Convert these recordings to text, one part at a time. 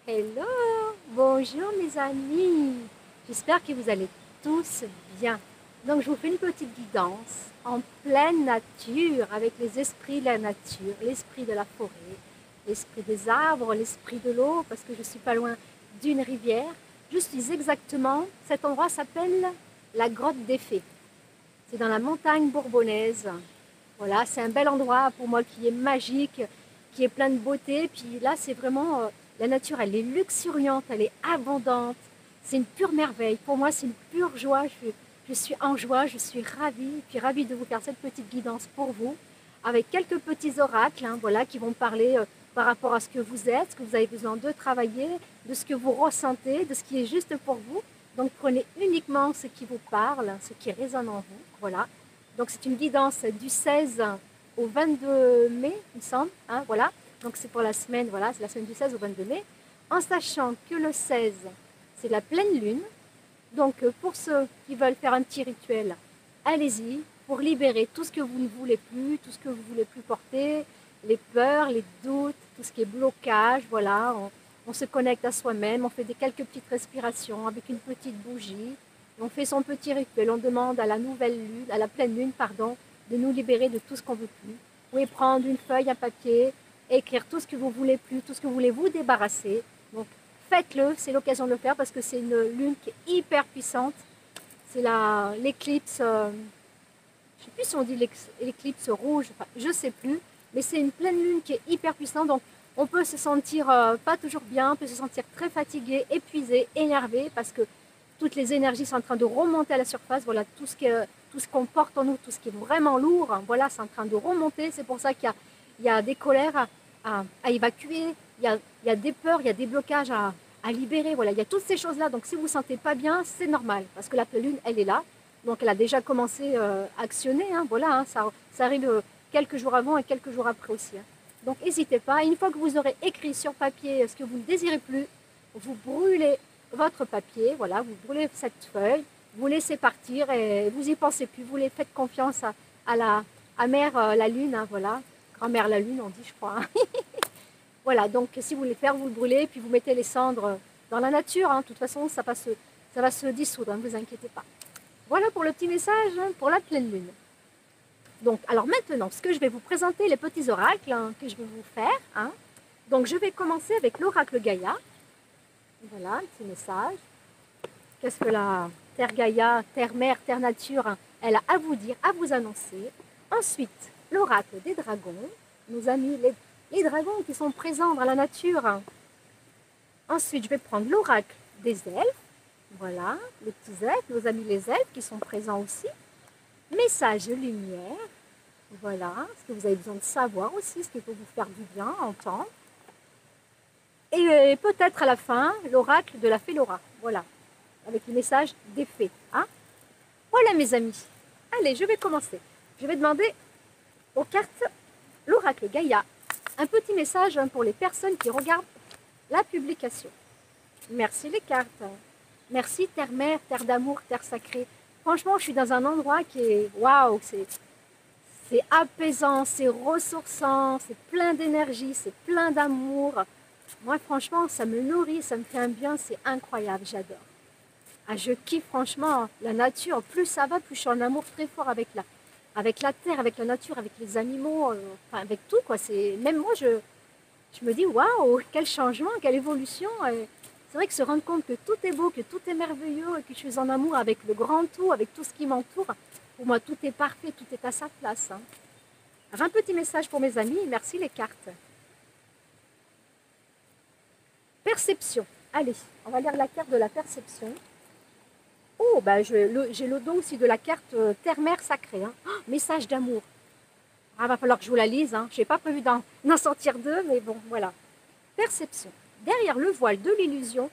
Hello, bonjour mes amis. J'espère que vous allez tous bien. Donc je vous fais une petite guidance en pleine nature avec les esprits de la nature, l'esprit de la forêt, l'esprit des arbres, l'esprit de l'eau parce que je suis pas loin d'une rivière. Je suis exactement, cet endroit s'appelle la grotte des Fées. C'est dans la montagne bourbonnaise. Voilà, c'est un bel endroit pour moi qui est magique, qui est plein de beauté. Puis là, c'est vraiment la nature, elle est luxuriante, elle est abondante. C'est une pure merveille. Pour moi, c'est une pure joie. Je suis en joie, je suis ravie. Puis ravie de vous faire cette petite guidance pour vous, avec quelques petits oracles, hein, voilà, qui vont parler par rapport à ce que vous êtes, ce que vous avez besoin de travailler, de ce que vous ressentez, de ce qui est juste pour vous. Donc prenez uniquement ce qui vous parle, ce qui résonne en vous. Voilà. Donc c'est une guidance du 16 au 22 mai, il me semble. Hein, voilà. Donc c'est pour la semaine, voilà, c'est la semaine du 16 au 22 mai. En sachant que le 16, c'est la pleine lune. Donc pour ceux qui veulent faire un petit rituel, allez-y pour libérer tout ce que vous ne voulez plus, tout ce que vous ne voulez plus porter, les peurs, les doutes, tout ce qui est blocage. Voilà, on se connecte à soi-même, on fait quelques petites respirations avec une petite bougie, on fait son petit rituel, on demande à la nouvelle lune, à la pleine lune, pardon, de nous libérer de tout ce qu'on veut plus. Vous pouvez prendre une feuille, un papier, écrire tout ce que vous voulez plus, tout ce que vous voulez vous débarrasser. Donc faites-le, c'est l'occasion de le faire parce que c'est une lune qui est hyper puissante. C'est l'éclipse, je ne sais plus si on dit l'éclipse rouge, enfin, je ne sais plus, mais c'est une pleine lune qui est hyper puissante. Donc on peut se sentir pas toujours bien, on peut se sentir très fatigué, épuisé, énervé parce que toutes les énergies sont en train de remonter à la surface. Voilà, tout ce qu'on porte en nous, tout ce qui est vraiment lourd, hein, voilà, c'est en train de remonter. C'est pour ça qu'il y a des colères à évacuer, il y a des peurs, il y a des blocages à libérer. Voilà, il y a toutes ces choses-là. Donc si vous ne vous sentez pas bien, c'est normal parce que la pleine lune, elle est là. Donc elle a déjà commencé à actionner. Hein, voilà, hein, ça arrive quelques jours avant et quelques jours après aussi. Hein. Donc n'hésitez pas. Une fois que vous aurez écrit sur papier ce que vous ne désirez plus, vous brûlez votre papier, voilà, vous brûlez cette feuille, vous laissez partir et vous y pensez plus, vous les faites confiance à mère la lune, hein, voilà, grand-mère la lune on dit je crois. Hein. Voilà, donc si vous voulez faire, vous le brûlez, puis vous mettez les cendres dans la nature, hein, de toute façon ça va se dissoudre, ne vous inquiétez pas. Voilà pour le petit message hein, pour la pleine lune. Donc, alors maintenant, ce que je vais vous présenter, les petits oracles hein, que je vais vous faire. Hein. Donc, je vais commencer avec l'oracle Gaïa. Voilà, un petit message. Qu'est-ce que la Terre Gaïa, Terre Mère, Terre Nature, hein, elle a à vous dire, à vous annoncer. Ensuite, l'oracle des dragons, nos amis, les dragons qui sont présents dans la nature. Hein. Ensuite, je vais prendre l'oracle des elfes. Voilà, les petits elfes, nos amis les elfes qui sont présents aussi. Message de lumière. Voilà, ce que vous avez besoin de savoir aussi, ce qui peut vous faire du bien, entendre. Et peut-être à la fin, l'oracle de la fée Laura. Voilà, avec le message des fées. Hein. Voilà mes amis. Allez, je vais commencer. Je vais demander aux cartes l'oracle Gaïa un petit message pour les personnes qui regardent la publication. Merci les cartes. Merci Terre-Mère, Terre d'amour, Terre sacrée. Franchement, je suis dans un endroit qui est waouh, c'est apaisant, c'est ressourçant, c'est plein d'énergie, c'est plein d'amour. Moi, franchement, ça me nourrit, ça me fait un bien, c'est incroyable, j'adore. Ah, je kiffe franchement la nature. Plus ça va, plus je suis en amour très fort avec la terre, avec la nature, avec les animaux, enfin, avec tout. Quoi. Même moi, je me dis, waouh, quel changement, quelle évolution. C'est vrai que se rendre compte que tout est beau, que tout est merveilleux, et que je suis en amour avec le grand tout, avec tout ce qui m'entoure, pour moi, tout est parfait, tout est à sa place. Hein. Alors, un petit message pour mes amis, merci les cartes. Perception. Allez, on va lire la carte de la perception. Oh, bah, j'ai le don aussi de la carte Terre-Mère sacrée. Hein. Oh, message d'amour. Ah, va falloir que je vous la lise. Hein. Je n'ai pas prévu d'en sortir deux, mais bon, voilà. Perception. Derrière le voile de l'illusion,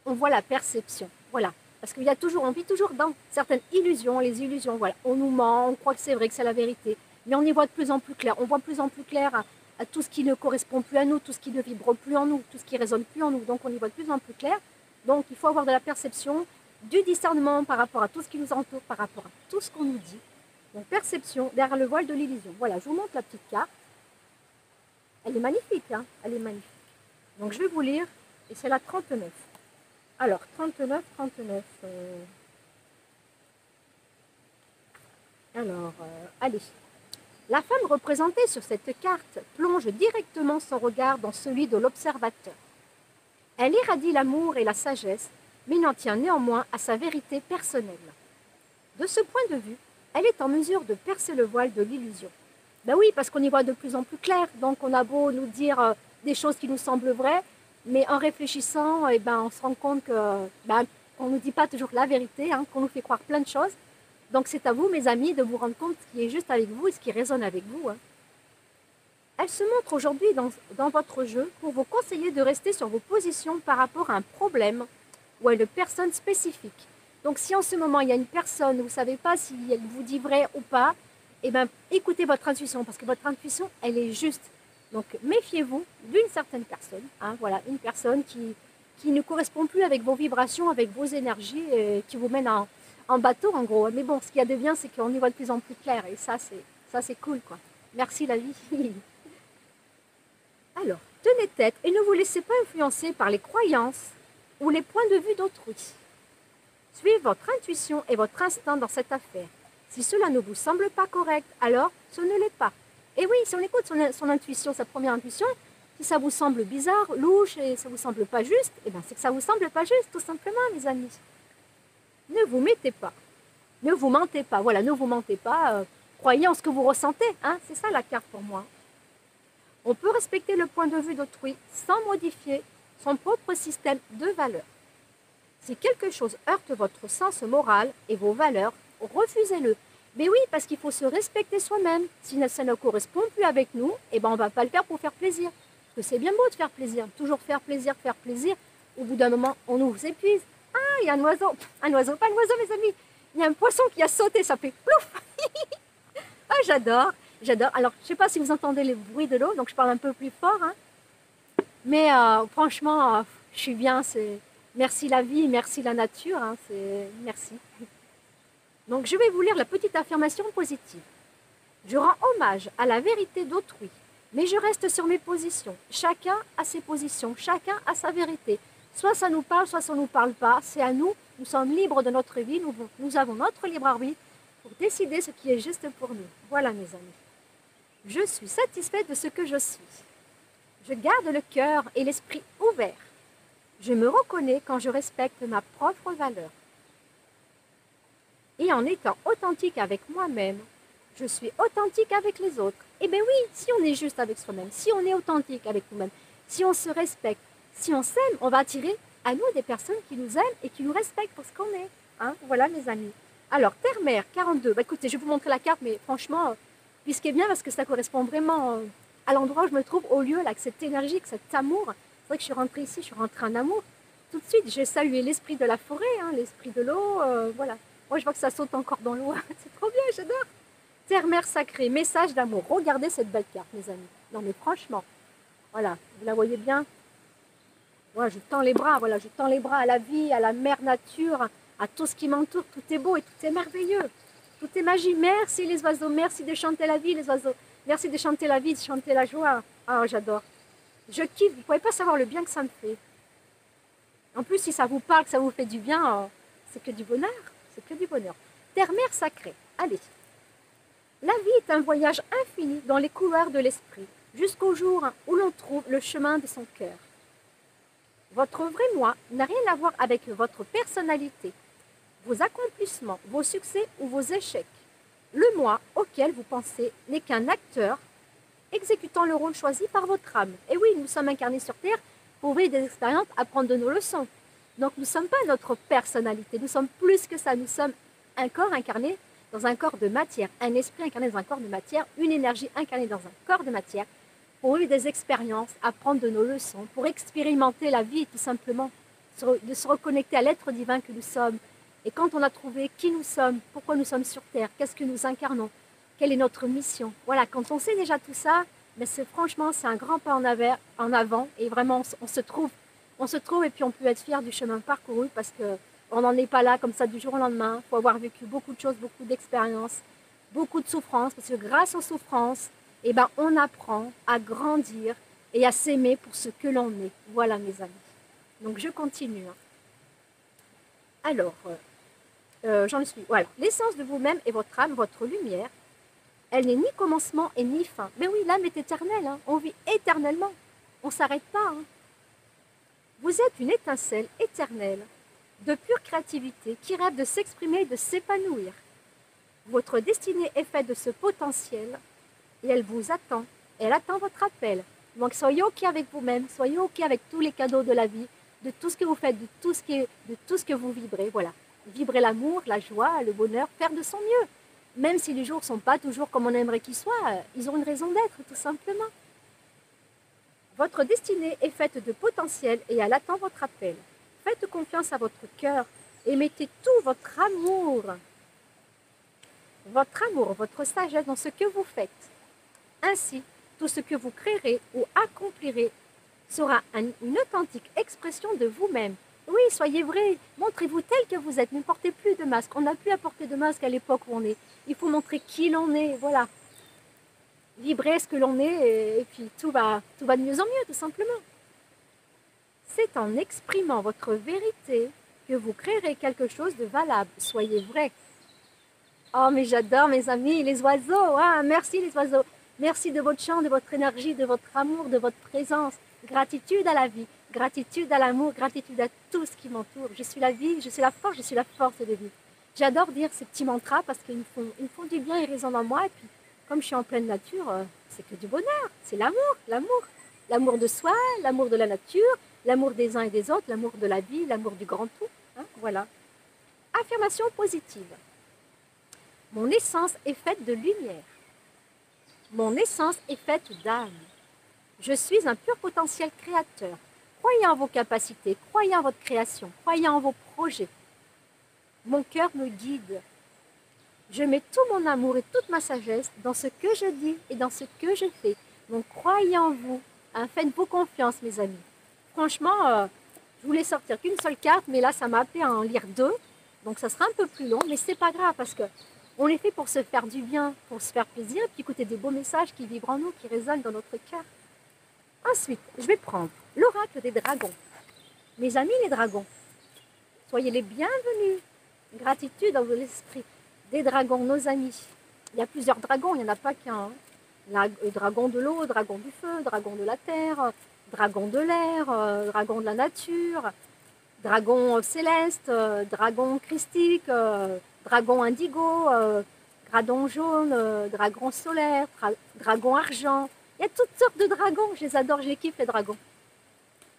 on voit la perception. Voilà. Parce qu'il y a toujours, on vit toujours dans certaines illusions, les illusions, voilà. On nous ment, on croit que c'est vrai, que c'est la vérité. Mais on y voit de plus en plus clair. On voit de plus en plus clair à tout ce qui ne correspond plus à nous, tout ce qui ne vibre plus en nous, tout ce qui ne résonne plus en nous. Donc on y voit de plus en plus clair. Donc il faut avoir de la perception, du discernement par rapport à tout ce qui nous entoure, par rapport à tout ce qu'on nous dit. Donc perception derrière le voile de l'illusion. Voilà, je vous montre la petite carte. Elle est magnifique, hein, elle est magnifique. Donc je vais vous lire, et c'est la 39. Alors, 39, 39. Allez. La femme représentée sur cette carte plonge directement son regard dans celui de l'observateur. Elle irradie l'amour et la sagesse, mais n'en tient néanmoins à sa vérité personnelle. De ce point de vue, elle est en mesure de percer le voile de l'illusion. Ben oui, parce qu'on y voit de plus en plus clair, donc on a beau nous dire des choses qui nous semblent vraies, mais en réfléchissant, on se rend compte qu'on ne nous dit pas toujours la vérité, qu'on nous fait croire plein de choses. Donc c'est à vous, mes amis, de vous rendre compte ce qui est juste avec vous et ce qui résonne avec vous. Elle se montre aujourd'hui dans votre jeu pour vous conseiller de rester sur vos positions par rapport à un problème ou à une personne spécifique. Donc si en ce moment il y a une personne, vous ne savez pas si elle vous dit vrai ou pas, écoutez votre intuition, parce que votre intuition, elle est juste. Donc méfiez-vous d'une certaine personne, voilà, une personne qui ne correspond plus avec vos vibrations, avec vos énergies, et qui vous mène en bateau en gros. Mais bon, ce qu'il y a de bien, c'est qu'on y voit de plus en plus clair, et ça c'est cool quoi. Merci la vie. Alors, tenez tête et ne vous laissez pas influencer par les croyances ou les points de vue d'autrui. Suivez votre intuition et votre instinct dans cette affaire. Si cela ne vous semble pas correct, alors ce ne l'est pas. Et oui, si on écoute son intuition, sa première intuition, si ça vous semble bizarre, louche et ça vous semble pas juste, c'est que ça vous semble pas juste, tout simplement, mes amis. Ne vous mettez pas. Ne vous mentez pas. Voilà, ne vous mentez pas. Croyez en ce que vous ressentez. C'est ça la carte pour moi. On peut respecter le point de vue d'autrui sans modifier son propre système de valeurs. Si quelque chose heurte votre sens moral et vos valeurs, refusez-le. Mais oui, parce qu'il faut se respecter soi-même. Si ça ne correspond plus avec nous, on ne va pas le faire pour faire plaisir. Parce que c'est bien beau de faire plaisir, toujours faire plaisir. Au bout d'un moment, on nous épuise. Il y a un oiseau, pas un oiseau mes amis. Il y a un poisson qui a sauté, ça fait plouf. J'adore. Alors, je ne sais pas si vous entendez les bruits de l'eau, donc je parle un peu plus fort. Mais franchement, je suis bien. Merci la vie, merci la nature. Merci. Donc, je vais vous lire la petite affirmation positive. Je rends hommage à la vérité d'autrui, mais je reste sur mes positions. Chacun a ses positions, chacun a sa vérité. Soit ça nous parle, soit ça ne nous parle pas. C'est à nous. Nous sommes libres de notre vie. Nous avons notre libre arbitre pour décider ce qui est juste pour nous. Voilà, mes amis. Je suis satisfaite de ce que je suis. Je garde le cœur et l'esprit ouverts. Je me reconnais quand je respecte ma propre valeur. Et en étant authentique avec moi-même, je suis authentique avec les autres. Oui, si on est juste avec soi-même, si on est authentique avec nous-mêmes, si on se respecte, si on s'aime, on va attirer à nous des personnes qui nous aiment et qui nous respectent pour ce qu'on est. Voilà, mes amis. Alors, Terre-Mère, 42. Écoutez, je vais vous montrer la carte, mais franchement, puisqu'elle est bien parce que ça correspond vraiment à l'endroit où je me trouve, au lieu, là, avec cette énergie, avec cet amour. C'est vrai que je suis rentrée ici, je suis rentrée en amour. Tout de suite, j'ai salué l'esprit de la forêt, l'esprit de l'eau, voilà. Moi, je vois que ça saute encore dans l'eau. C'est trop bien, j'adore. Terre-Mère sacrée, message d'amour. Regardez cette belle carte, mes amis. Non, mais franchement, voilà, vous la voyez bien. Voilà, je tends les bras, je tends les bras à la vie, à la mère nature, à tout ce qui m'entoure. Tout est beau et tout est merveilleux. Tout est magie. Merci les oiseaux, merci de chanter la vie, les oiseaux. Merci de chanter la vie, de chanter la joie. J'adore. Je kiffe, vous ne pouvez pas savoir le bien que ça me fait. En plus, si ça vous parle, que ça vous fait du bien, c'est que du bonheur. C'est que du bonheur. Terre-Mère sacrée. Allez. La vie est un voyage infini dans les couloirs de l'esprit, jusqu'au jour où l'on trouve le chemin de son cœur. Votre vrai moi n'a rien à voir avec votre personnalité, vos accomplissements, vos succès ou vos échecs. Le moi auquel vous pensez n'est qu'un acteur exécutant le rôle choisi par votre âme. Et oui, nous sommes incarnés sur Terre pour vivre des expériences, apprendre de nos leçons. Donc nous ne sommes pas notre personnalité, nous sommes plus que ça, nous sommes un corps incarné dans un corps de matière, un esprit incarné dans un corps de matière, une énergie incarnée dans un corps de matière, pour vivre des expériences, apprendre de nos leçons, pour expérimenter la vie tout simplement, de se reconnecter à l'être divin que nous sommes. Et quand on a trouvé qui nous sommes, pourquoi nous sommes sur Terre, qu'est-ce que nous incarnons, quelle est notre mission. Voilà, quand on sait déjà tout ça, franchement, c'est un grand pas en avant et vraiment, on se trouve et puis on peut être fier du chemin parcouru parce qu'on n'en est pas là comme ça du jour au lendemain. Il faut avoir vécu beaucoup de choses, beaucoup d'expériences, beaucoup de souffrances parce que grâce aux souffrances, on apprend à grandir et à s'aimer pour ce que l'on est. Voilà mes amis. Donc je continue. Alors, j'en suis. Voilà. L'essence de vous-même est votre âme, votre lumière. Elle n'est ni commencement et ni fin. Mais oui, l'âme est éternelle. Hein. On vit éternellement. On ne s'arrête pas. Hein. Vous êtes une étincelle éternelle de pure créativité qui rêve de s'exprimer et de s'épanouir. Votre destinée est faite de ce potentiel et elle vous attend. Elle attend votre appel. Donc soyez OK avec vous-même, soyez OK avec tous les cadeaux de la vie, de tout ce que vous faites, de tout ce que vous vibrez. Voilà. Vibrer l'amour, la joie, le bonheur, faire de son mieux. Même si les jours ne sont pas toujours comme on aimerait qu'ils soient, ils ont une raison d'être, tout simplement. Votre destinée est faite de potentiel et elle attend votre appel. Faites confiance à votre cœur et mettez tout votre amour, votre sagesse dans ce que vous faites. Ainsi, tout ce que vous créerez ou accomplirez sera une authentique expression de vous-même. Oui, soyez vrai, montrez-vous tel que vous êtes, ne portez plus de masque. On n'a plus à porter de masque à l'époque où on est. Il faut montrer qui l'on est, voilà. Vibrer ce que l'on est et puis tout va de mieux en mieux, tout simplement. C'est en exprimant votre vérité que vous créerez quelque chose de valable. Soyez vrai. Oh, mais j'adore mes amis, les oiseaux. Hein. Merci les oiseaux. Merci de votre chant, de votre énergie, de votre amour, de votre présence. Gratitude à la vie, gratitude à l'amour, gratitude à tout ce qui m'entoure. Je suis la vie, je suis la force de vie. J'adore dire ces petits mantras parce qu'ils me font du bien, ils résonnent en moi. Et puis, comme je suis en pleine nature, c'est que du bonheur. C'est l'amour, l'amour. L'amour de soi, l'amour de la nature, l'amour des uns et des autres, l'amour de la vie, l'amour du grand tout. Hein, voilà. Affirmation positive. Mon essence est faite de lumière. Mon essence est faite d'âme. Je suis un pur potentiel créateur. Croyez en vos capacités, croyez en votre création, croyez en vos projets. Mon cœur me guide. Je mets tout mon amour et toute ma sagesse dans ce que je dis et dans ce que je fais. Donc croyez en vous. Hein, faites-vous confiance, mes amis. Franchement, je voulais sortir qu'une seule carte, mais là, ça m'a appelé à en lire deux. Donc ça sera un peu plus long, mais c'est pas grave parce que on est fait pour se faire du bien, pour se faire plaisir, et puis écouter des beaux messages qui vibrent en nous, qui résonnent dans notre cœur. Ensuite, je vais prendre l'oracle des dragons. Mes amis les dragons, soyez les bienvenus. Gratitude dans l'esprit. Des dragons, nos amis. Il y a plusieurs dragons, il n'y en a pas qu'un. Hein. Dragon de l'eau, dragon du feu, dragon de la terre, dragon de l'air, dragon de la nature, dragon céleste, dragon christique, dragon indigo, dragon jaune, dragon solaire, dragon argent. Il y a toutes sortes de dragons, je les adore, je les kiffe les dragons.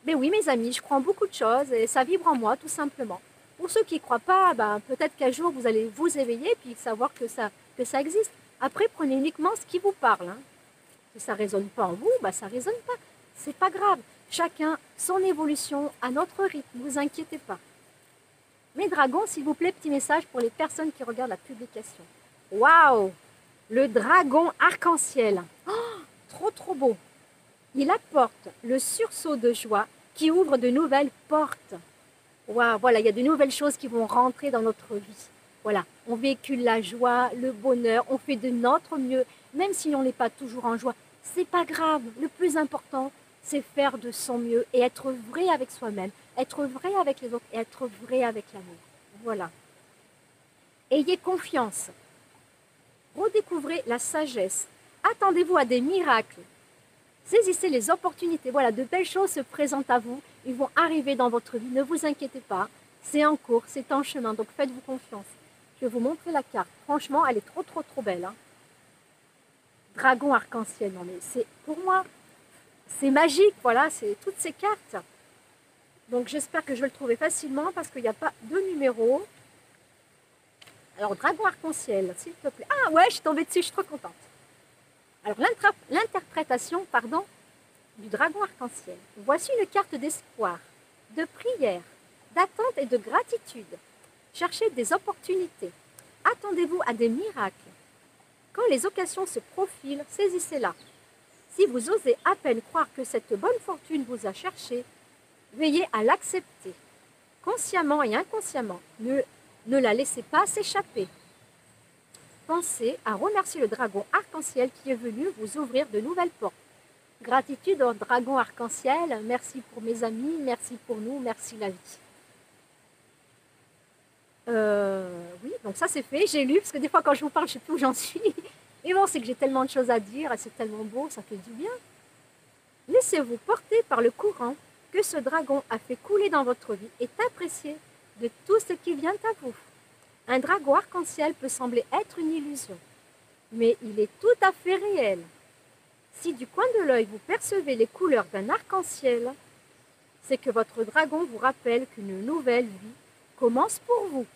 Mais oui mes amis, je crois en beaucoup de choses et ça vibre en moi tout simplement. Pour ceux qui ne croient pas, ben, peut-être qu'un jour vous allez vous éveiller et puis savoir que ça existe. Après, prenez uniquement ce qui vous parle. Hein. Si ça ne résonne pas en vous, ben, ça ne résonne pas. C'est pas grave. Chacun son évolution à notre rythme, ne vous inquiétez pas. Mes dragons, s'il vous plaît, petit message pour les personnes qui regardent la publication. Waouh! Le dragon arc-en-ciel. Oh, trop beau. Il apporte le sursaut de joie qui ouvre de nouvelles portes. Waouh, voilà, il y a de nouvelles choses qui vont rentrer dans notre vie. Voilà, on véhicule la joie, le bonheur, on fait de notre mieux, même si on n'est pas toujours en joie. C'est pas grave. Le plus important, c'est faire de son mieux et être vrai avec soi-même, être vrai avec les autres et être vrai avec l'amour. Voilà. Ayez confiance. Redécouvrez la sagesse. Attendez-vous à des miracles. Saisissez les opportunités. Voilà, de belles choses se présentent à vous. Ils vont arriver dans votre vie. Ne vous inquiétez pas. C'est en cours, c'est en chemin. Donc faites-vous confiance. Je vais vous montrer la carte. Franchement, elle est trop belle. Hein. Dragon arc-en-ciel. Non mais c'est pour moi, c'est magique. Voilà, c'est toutes ces cartes. Donc j'espère que je vais le trouver facilement parce qu'il n'y a pas de numéro. Alors, dragon arc-en-ciel, s'il te plaît. Ah ouais, je suis tombée dessus, je suis trop contente. Alors, l'interprétation, du dragon arc-en-ciel. Voici une carte d'espoir, de prière, d'attente et de gratitude. Cherchez des opportunités. Attendez-vous à des miracles. Quand les occasions se profilent, saisissez-la. Si vous osez à peine croire que cette bonne fortune vous a cherché, veillez à l'accepter. Consciemment et inconsciemment, ne la laissez pas s'échapper. Pensez à remercier le dragon arc-en-ciel qui est venu vous ouvrir de nouvelles portes. Gratitude au dragon arc-en-ciel. Merci pour mes amis, merci pour nous, merci la vie. Oui, donc ça c'est fait, j'ai lu, parce que des fois quand je vous parle, je ne sais plus où j'en suis. Mais bon, c'est que j'ai tellement de choses à dire, et c'est tellement beau, ça fait du bien. Laissez-vous porter par le courant que ce dragon a fait couler dans votre vie et appréciez de tout ce qui vient à vous. Un dragon arc-en-ciel peut sembler être une illusion, mais il est tout à fait réel. Si du coin de l'œil vous percevez les couleurs d'un arc-en-ciel, c'est que votre dragon vous rappelle qu'une nouvelle vie commence pour vous.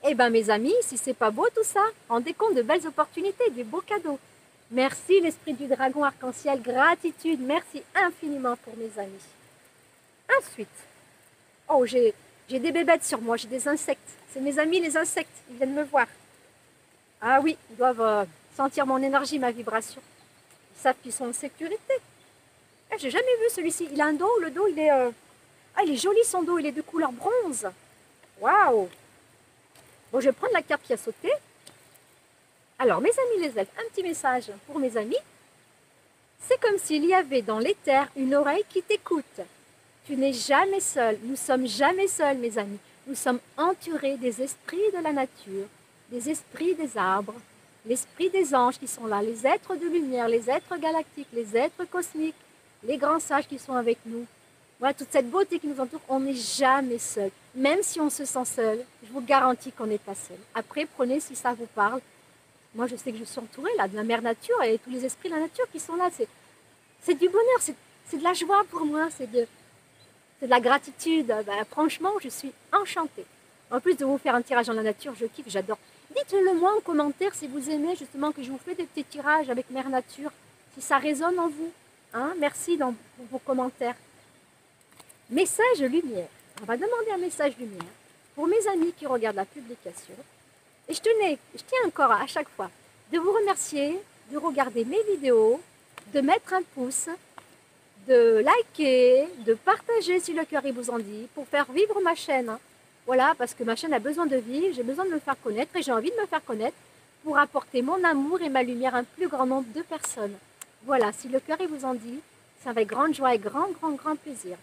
Eh bien mes amis, si c'est pas beau tout ça, rendez compte de belles opportunités, des beaux cadeaux. Merci l'esprit du dragon arc-en-ciel, gratitude, merci infiniment pour mes amis. Ensuite, oh j'ai des bébêtes sur moi, j'ai des insectes. C'est mes amis les insectes, ils viennent me voir. Ah oui, ils doivent sentir mon énergie, ma vibration. Ils savent qu'ils sont en sécurité. Ah, j'ai jamais vu celui-ci, il a un dos, le dos il est... Ah il est joli son dos, il est de couleur bronze. Waouh! Bon, je vais prendre la carte qui a sauté. Alors, mes amis les elfes, un petit message pour mes amis. C'est comme s'il y avait dans l'éther une oreille qui t'écoute. Tu n'es jamais seul, nous sommes jamais seuls, mes amis. Nous sommes entourés des esprits de la nature, des esprits des arbres, l'esprit des anges qui sont là, les êtres de lumière, les êtres galactiques, les êtres cosmiques, les grands sages qui sont avec nous. Voilà, toute cette beauté qui nous entoure, on n'est jamais seul. Même si on se sent seul, je vous garantis qu'on n'est pas seul. Après, prenez si ça vous parle. Moi, je sais que je suis entourée là, de la mère nature et tous les esprits de la nature qui sont là. C'est du bonheur, c'est de la joie pour moi, c'est de la gratitude. Ben, franchement, je suis enchantée. En plus de vous faire un tirage dans la nature, je kiffe, j'adore. Dites-le moi en commentaire si vous aimez justement que je vous fais des petits tirages avec mère nature, si ça résonne en vous. Hein, merci pour vos commentaires. Message lumière. On va demander un message lumière pour mes amis qui regardent la publication. Et je tiens encore à chaque fois de vous remercier, de regarder mes vidéos, de mettre un pouce, de liker, de partager si le cœur vous en dit, pour faire vivre ma chaîne. Voilà, parce que ma chaîne a besoin de vivre, j'ai besoin de me faire connaître et j'ai envie de me faire connaître pour apporter mon amour et ma lumière à un plus grand nombre de personnes. Voilà, si le cœur vous en dit, c'est avec grande joie et grand plaisir.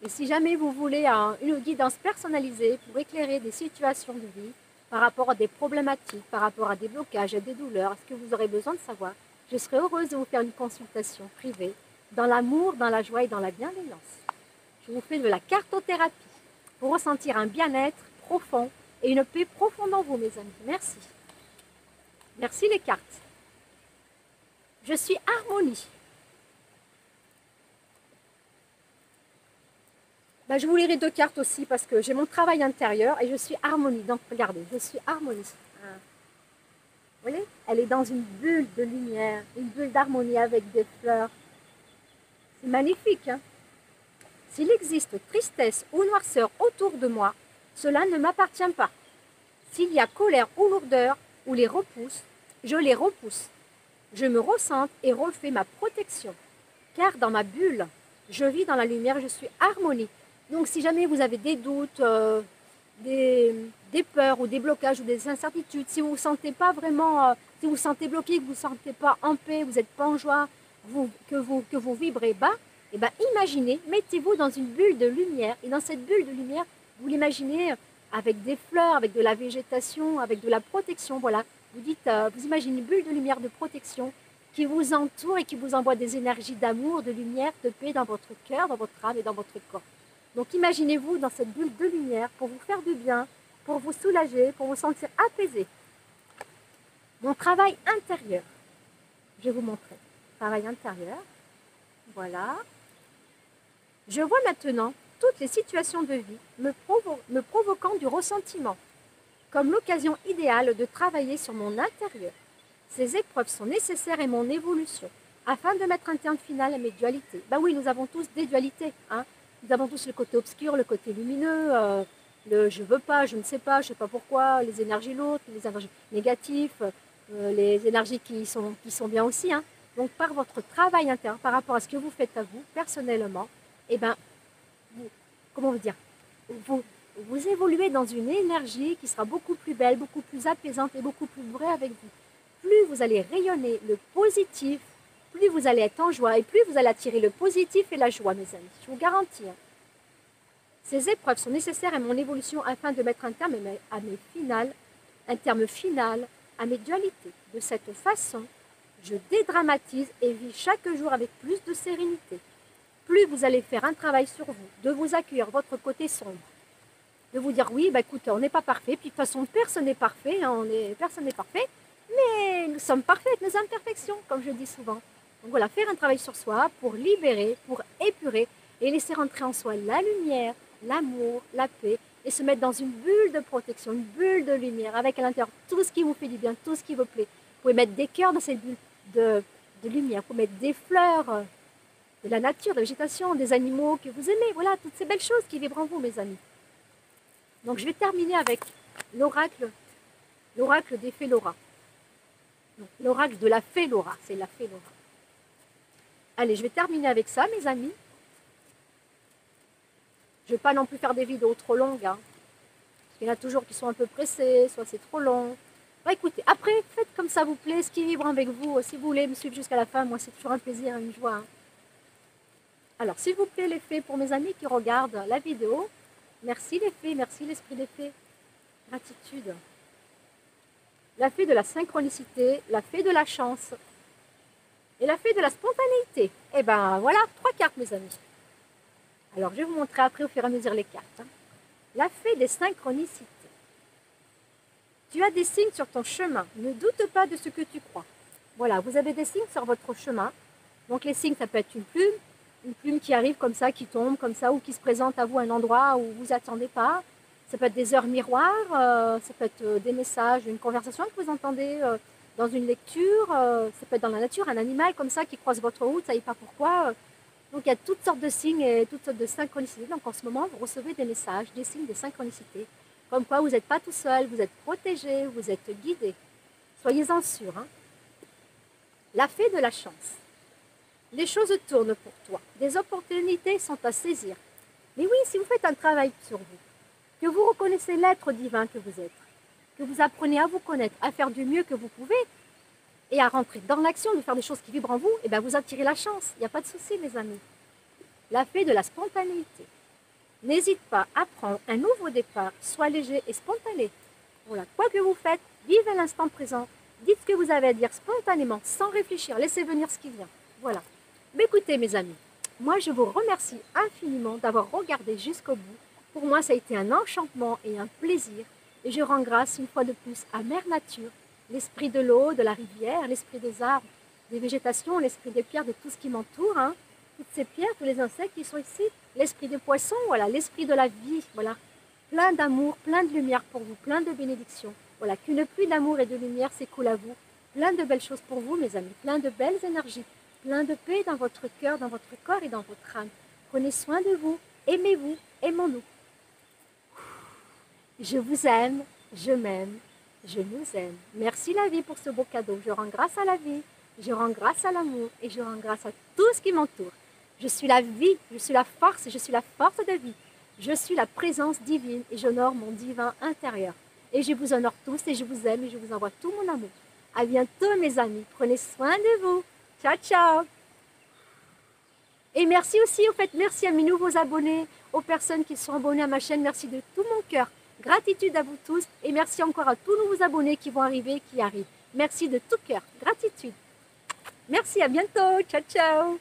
Et si jamais vous voulez une guidance personnalisée pour éclairer des situations de vie par rapport à des problématiques, par rapport à des blocages, à des douleurs, à ce que vous aurez besoin de savoir, je serai heureuse de vous faire une consultation privée dans l'amour, dans la joie et dans la bienveillance. Je vous fais de la cartothérapie pour ressentir un bien-être profond et une paix profonde en vous, mes amis. Merci. Merci les cartes. Je suis harmonie. Ben, je vous lirai deux cartes aussi parce que j'ai mon travail intérieur et je suis harmonie. Donc regardez, je suis harmonie. Vous voyez, elle est dans une bulle de lumière, une bulle d'harmonie avec des fleurs. C'est magnifique. Hein? S'il existe tristesse ou noirceur autour de moi, cela ne m'appartient pas. S'il y a colère ou lourdeur ou les repousse, je les repousse. Je me ressente et refais ma protection. Car dans ma bulle, je vis dans la lumière, je suis harmonie. Donc si jamais vous avez des doutes, des peurs ou des blocages ou des incertitudes, si vous ne vous sentez pas vraiment, si vous vous sentez bloqué, que vous ne vous sentez pas en paix, vous n'êtes pas en joie, que vous vibrez bas, et ben imaginez, mettez-vous dans une bulle de lumière et dans cette bulle de lumière, vous l'imaginez avec des fleurs, avec de la végétation, avec de la protection, voilà. Vous imaginez une bulle de lumière de protection qui vous entoure et qui vous envoie des énergies d'amour, de lumière, de paix dans votre cœur, dans votre âme et dans votre corps. Donc imaginez-vous dans cette bulle de lumière pour vous faire du bien, pour vous soulager, pour vous sentir apaisé. Mon travail intérieur. Je vais vous montrer. Travail intérieur. Voilà. Je vois maintenant toutes les situations de vie me provoquant du ressentiment, comme l'occasion idéale de travailler sur mon intérieur. Ces épreuves sont nécessaires et mon évolution, afin de mettre un terme final à mes dualités. Ben oui, nous avons tous des dualités, hein. Nous avons tous le côté obscur, le côté lumineux, le je veux pas, je ne sais pas pourquoi, les énergies lourdes, les énergies négatives, les énergies qui sont bien aussi. Hein. Donc par votre travail intérieur, par rapport à ce que vous faites à vous, personnellement, eh ben, comment vous dire, vous évoluez dans une énergie qui sera beaucoup plus belle, beaucoup plus apaisante et beaucoup plus vraie avec vous. Plus vous allez rayonner le positif, plus vous allez être en joie et plus vous allez attirer le positif et la joie, mes amis. Je vous garantis. Hein. Ces épreuves sont nécessaires à mon évolution afin de mettre un terme un terme final à mes dualités. De cette façon, je dédramatise et vis chaque jour avec plus de sérénité. Plus vous allez faire un travail sur vous, de vous accueillir votre côté sombre, de vous dire oui, bah écoutez, on n'est pas parfait, puis de toute façon personne n'est parfait, hein, personne n'est parfait, mais nous sommes parfaits avec nos imperfections, comme je dis souvent. Donc voilà, faire un travail sur soi pour libérer, pour épurer et laisser rentrer en soi la lumière, l'amour, la paix et se mettre dans une bulle de protection, une bulle de lumière avec à l'intérieur tout ce qui vous fait du bien, tout ce qui vous plaît. Vous pouvez mettre des cœurs dans cette bulle de lumière, vous pouvez mettre des fleurs, de la nature, de la végétation, des animaux que vous aimez, voilà, toutes ces belles choses qui vibrent en vous, mes amis. Donc je vais terminer avec l'oracle des fées Laura. L'oracle de la fée Laura, c'est la fée Laura. Allez, je vais terminer avec ça, mes amis. Je ne vais pas non plus faire des vidéos trop longues. Hein. Il y en a toujours qui sont un peu pressés, soit c'est trop long. Bah, écoutez, après, faites comme ça vous plaît, ce qui vibre avec vous. Si vous voulez me suivre jusqu'à la fin, moi c'est toujours un plaisir, une joie. Hein. Alors, s'il vous plaît, les fées, pour mes amis qui regardent la vidéo, merci les fées, merci l'esprit des fées. Gratitude. La fée de la synchronicité, la fée de la chance et la fée de la spontanéité. Et ben voilà, 3 cartes, mes amis. Alors, je vais vous montrer après au fur et à mesure les cartes. Hein. La fée des synchronicités. Tu as des signes sur ton chemin. Ne doute pas de ce que tu crois. Voilà, vous avez des signes sur votre chemin. Donc, les signes, ça peut être une plume qui arrive comme ça, qui tombe comme ça, ou qui se présente à vous à un endroit où vous attendez pas. Ça peut être des heures miroirs, ça peut être des messages, une conversation que vous entendez dans une lecture, ça peut être dans la nature, un animal comme ça qui croise votre route, ça ne savez pas pourquoi. Donc il y a toutes sortes de signes et toutes sortes de synchronicités. Donc en ce moment, vous recevez des messages, des signes de synchronicité. Comme quoi vous n'êtes pas tout seul, vous êtes protégé, vous êtes guidé. Soyez-en sûrs. Hein. La fée de la chance. Les choses tournent pour toi. Des opportunités sont à saisir. Mais oui, si vous faites un travail sur vous, que vous reconnaissez l'être divin que vous êtes, que vous apprenez à vous connaître, à faire du mieux que vous pouvez et à rentrer dans l'action, de faire des choses qui vibrent en vous, et bien vous attirez la chance. Il n'y a pas de souci, mes amis. La fée de la spontanéité. N'hésite pas à prendre un nouveau départ, sois léger et spontané. Voilà, quoi que vous faites, vivez l'instant présent, dites ce que vous avez à dire spontanément, sans réfléchir, laissez venir ce qui vient. Voilà. Mais écoutez, mes amis, moi je vous remercie infiniment d'avoir regardé jusqu'au bout. Pour moi, ça a été un enchantement et un plaisir. Et je rends grâce une fois de plus à Mère Nature, l'esprit de l'eau, de la rivière, l'esprit des arbres, des végétations, l'esprit des pierres, de tout ce qui m'entoure. Hein. Toutes ces pierres, tous les insectes qui sont ici, l'esprit des poissons, voilà, l'esprit de la vie. Voilà. Plein d'amour, plein de lumière pour vous, plein de bénédictions. Voilà, qu'une pluie d'amour et de lumière s'écoule à vous. Plein de belles choses pour vous, mes amis, plein de belles énergies, plein de paix dans votre cœur, dans votre corps et dans votre âme. Prenez soin de vous, aimez-vous, aimons-nous. Je vous aime, je m'aime, je nous aime. Merci la vie pour ce beau cadeau. Je rends grâce à la vie, je rends grâce à l'amour et je rends grâce à tout ce qui m'entoure. Je suis la vie, je suis la force, je suis la force de vie. Je suis la présence divine et j'honore mon divin intérieur. Et je vous honore tous et je vous aime et je vous envoie tout mon amour. À bientôt mes amis, prenez soin de vous. Ciao, ciao. Et merci aussi, au fait, merci à mes nouveaux abonnés, aux personnes qui sont abonnées à ma chaîne. Merci de tout mon cœur. Gratitude à vous tous et merci encore à tous nouveaux abonnés qui vont arriver, qui arrivent. Merci de tout cœur. Gratitude. Merci, à bientôt. Ciao, ciao.